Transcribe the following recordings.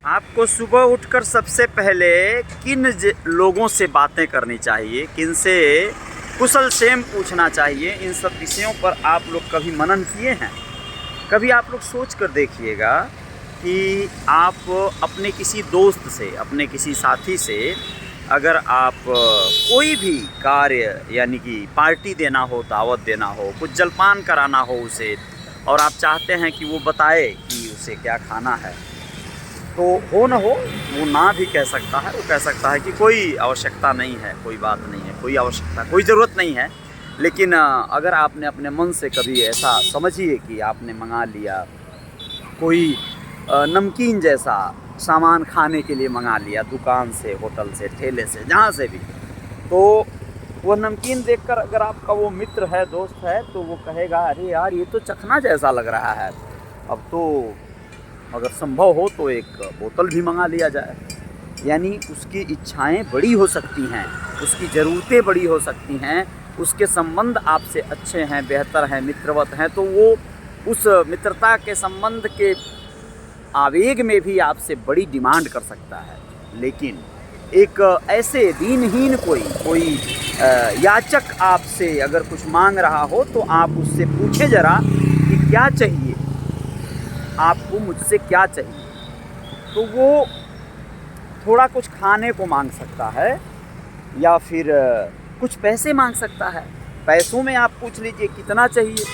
आपको सुबह उठकर सबसे पहले किन लोगों से बातें करनी चाहिए, किन से कुशल क्षेम पूछना चाहिए, इन सब विषयों पर आप लोग कभी मनन किए हैं? कभी आप लोग सोच कर देखिएगा कि आप अपने किसी दोस्त से, अपने किसी साथी से अगर आप कोई भी कार्य यानी कि पार्टी देना हो, दावत देना हो, कुछ जलपान कराना हो उसे, और आप चाहते हैं कि वो बताए कि उसे क्या खाना है, तो हो न हो वो ना भी कह सकता है। वो कह सकता है कि कोई आवश्यकता नहीं है, कोई बात नहीं है, कोई आवश्यकता, कोई ज़रूरत नहीं है। लेकिन अगर आपने अपने मन से कभी ऐसा समझिए कि आपने मंगा लिया कोई नमकीन जैसा सामान खाने के लिए मंगा लिया दुकान से, होटल से, ठेले से, जहाँ से भी, तो वो नमकीन देखकर अगर आपका वो मित्र है, दोस्त है, तो वो कहेगा अरे यार ये तो चखना जैसा लग रहा है, अब तो अगर संभव हो तो एक बोतल भी मंगा लिया जाए। यानी उसकी इच्छाएं बड़ी हो सकती हैं, उसकी ज़रूरतें बड़ी हो सकती हैं, उसके संबंध आपसे अच्छे हैं, बेहतर हैं, मित्रवत हैं, तो वो उस मित्रता के संबंध के आवेग में भी आपसे बड़ी डिमांड कर सकता है। लेकिन एक ऐसे दीनहीन कोई याचक आपसे अगर कुछ मांग रहा हो तो आप उससे पूछे ज़रा कि क्या चाहिए, आपको मुझसे क्या चाहिए। तो वो थोड़ा कुछ खाने को मांग सकता है या फिर कुछ पैसे मांग सकता है। पैसों में आप पूछ लीजिए कितना चाहिए,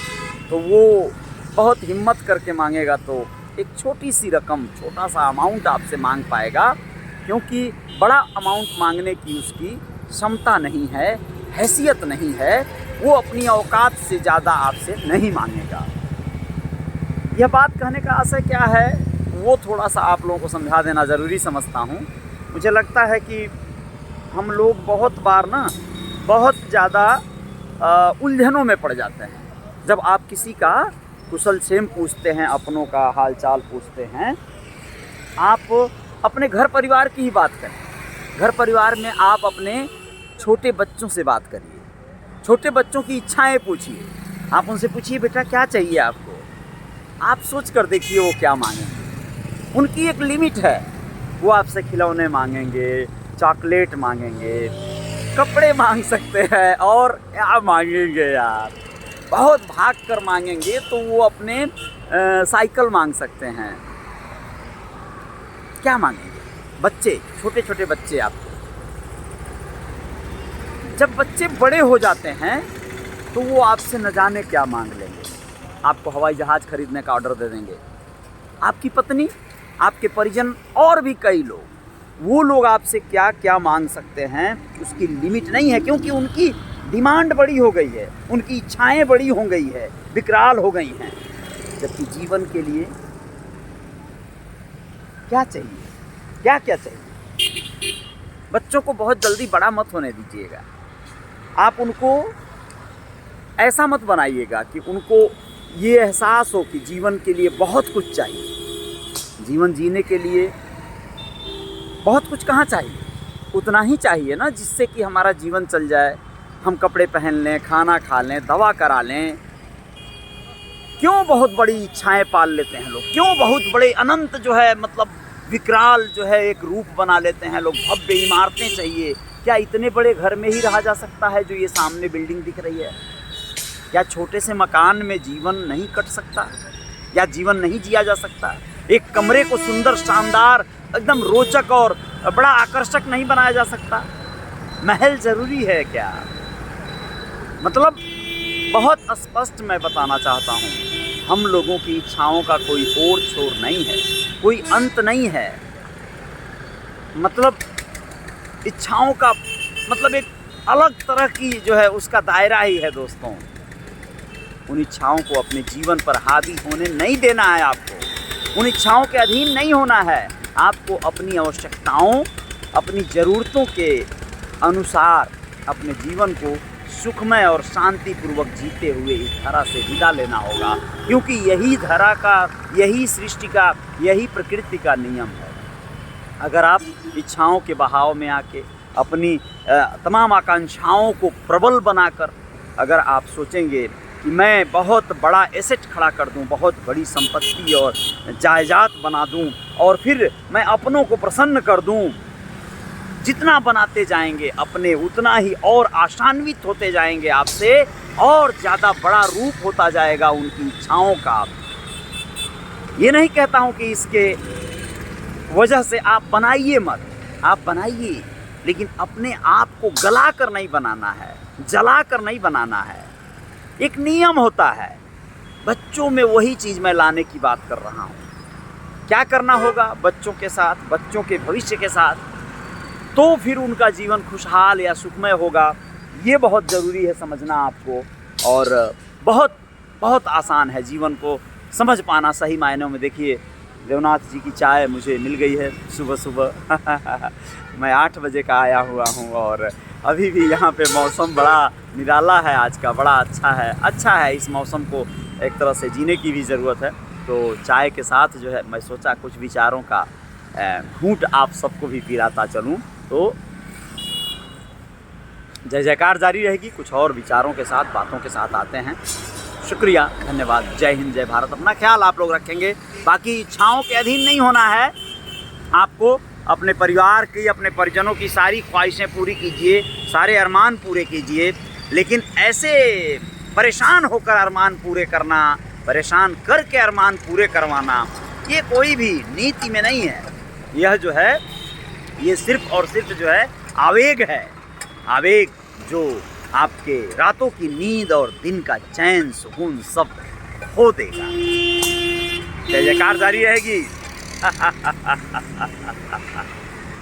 तो वो बहुत हिम्मत करके मांगेगा तो एक छोटी सी रकम, छोटा सा अमाउंट आपसे मांग पाएगा, क्योंकि बड़ा अमाउंट मांगने की उसकी क्षमता नहीं है, हैसियत नहीं है। वो अपनी औकात से ज़्यादा आपसे नहीं मांगेगा। यह बात कहने का आशय क्या है, वो थोड़ा सा आप लोगों को समझा देना ज़रूरी समझता हूँ। मुझे लगता है कि हम लोग बहुत बार ना बहुत ज़्यादा उलझनों में पड़ जाते हैं। जब आप किसी का कुशल क्षेम पूछते हैं, अपनों का हाल चाल पूछते हैं, आप अपने घर परिवार की ही बात करें। घर परिवार में आप अपने छोटे बच्चों से बात करिए, छोटे बच्चों की इच्छाएं पूछिए। आप उनसे पूछिए बेटा क्या चाहिए आपको, आप सोच कर देखिए वो क्या मांगेंगे। उनकी एक लिमिट है, वो आपसे खिलौने मांगेंगे, चॉकलेट मांगेंगे, कपड़े मांग सकते हैं, और क्या मांगेंगे यार, बहुत भाग कर मांगेंगे तो वो अपने साइकिल मांग सकते हैं। क्या मांगेंगे बच्चे, छोटे छोटे बच्चे आपको। जब बच्चे बड़े हो जाते हैं तो वो आपसे न जाने क्या मांग लेंगे। आपको हवाई जहाज़ खरीदने का ऑर्डर दे देंगे। आपकी पत्नी, आपके परिजन और भी कई लोग, वो लोग आपसे क्या क्या मांग सकते हैं उसकी लिमिट नहीं है, क्योंकि उनकी डिमांड बड़ी हो गई है, उनकी इच्छाएं बड़ी हो गई है, विकराल हो गई हैं। जबकि जीवन के लिए क्या चाहिए, क्या क्या चाहिए। बच्चों को बहुत जल्दी बड़ा मत होने दीजिएगा। आप उनको ऐसा मत बनाइएगा कि उनको ये एहसास हो कि जीवन के लिए बहुत कुछ चाहिए। जीवन जीने के लिए बहुत कुछ कहाँ चाहिए, उतना ही चाहिए ना जिससे कि हमारा जीवन चल जाए, हम कपड़े पहन लें, खाना खा लें, दवा करा लें। क्यों बहुत बड़ी इच्छाएं पाल लेते हैं लोग, क्यों बहुत बड़े अनंत जो है मतलब विकराल जो है एक रूप बना लेते हैं लोग, भव्य इमारतें चाहिए। क्या इतने बड़े घर में ही रहा जा सकता है जो ये सामने बिल्डिंग दिख रही है? या छोटे से मकान में जीवन नहीं कट सकता, या जीवन नहीं जिया जा सकता? एक कमरे को सुंदर, शानदार, एकदम रोचक और बड़ा आकर्षक नहीं बनाया जा सकता? महल ज़रूरी है क्या? मतलब बहुत स्पष्ट मैं बताना चाहता हूँ, हम लोगों की इच्छाओं का कोई ओर छोर नहीं है, कोई अंत नहीं है। मतलब इच्छाओं का मतलब एक अलग तरह की जो है उसका दायरा ही है दोस्तों। उन इच्छाओं को अपने जीवन पर हावी होने नहीं देना है आपको, उन इच्छाओं के अधीन नहीं होना है। आपको अपनी आवश्यकताओं, अपनी ज़रूरतों के अनुसार अपने जीवन को सुखमय और शांतिपूर्वक जीते हुए इस धरा से विदा लेना होगा, क्योंकि यही धरा का, यही सृष्टि का, यही प्रकृति का नियम है। अगर आप इच्छाओं के बहाव में आके अपनी तमाम आकांक्षाओं को प्रबल बनाकर अगर आप सोचेंगे कि मैं बहुत बड़ा एसेट खड़ा कर दूं, बहुत बड़ी संपत्ति और जायदाद बना दूं और फिर मैं अपनों को प्रसन्न कर दूं। जितना बनाते जाएंगे अपने, उतना ही और आशान्वित होते जाएंगे आपसे, और ज़्यादा बड़ा रूप होता जाएगा उनकी इच्छाओं का। ये नहीं कहता हूँ कि इसके वजह से आप बनाइए मत, आप बनाइए, लेकिन अपने आप को गला कर नहीं बनाना है, जला कर नहीं बनाना है। एक नियम होता है, बच्चों में वही चीज़ मैं लाने की बात कर रहा हूँ। क्या करना होगा बच्चों के साथ, बच्चों के भविष्य के साथ, तो फिर उनका जीवन खुशहाल या सुखमय होगा। ये बहुत ज़रूरी है समझना आपको, और बहुत बहुत आसान है जीवन को समझ पाना सही मायनों में। देखिए, देवनाथ जी की चाय मुझे मिल गई है सुबह सुबह मैं 8 बजे का आया हुआ हूँ, और अभी भी यहाँ पे मौसम बड़ा निराला है आज का, बड़ा अच्छा है। इस मौसम को एक तरह से जीने की भी ज़रूरत है। तो चाय के साथ जो है मैं सोचा कुछ विचारों का घूंट आप सबको भी पिलाता चलूँ। तो जय जयकार जारी रहेगी, कुछ और विचारों के साथ, बातों के साथ आते हैं। शुक्रिया, धन्यवाद, जय हिंद, जय भारत। अपना ख्याल आप लोग रखेंगे। बाकी इच्छाओं के अधीन नहीं होना है आपको। अपने परिवार की, अपने परिजनों की सारी ख्वाहिशें पूरी कीजिए, सारे अरमान पूरे कीजिए, लेकिन ऐसे परेशान होकर अरमान पूरे करना, परेशान करके अरमान पूरे करवाना, ये कोई भी नीति में नहीं है। यह जो है, ये सिर्फ और सिर्फ जो है आवेग है, आवेग जो आपके रातों की नींद और दिन का चैन सुकून सब खो देगा। जय जयकार जारी रहेगी।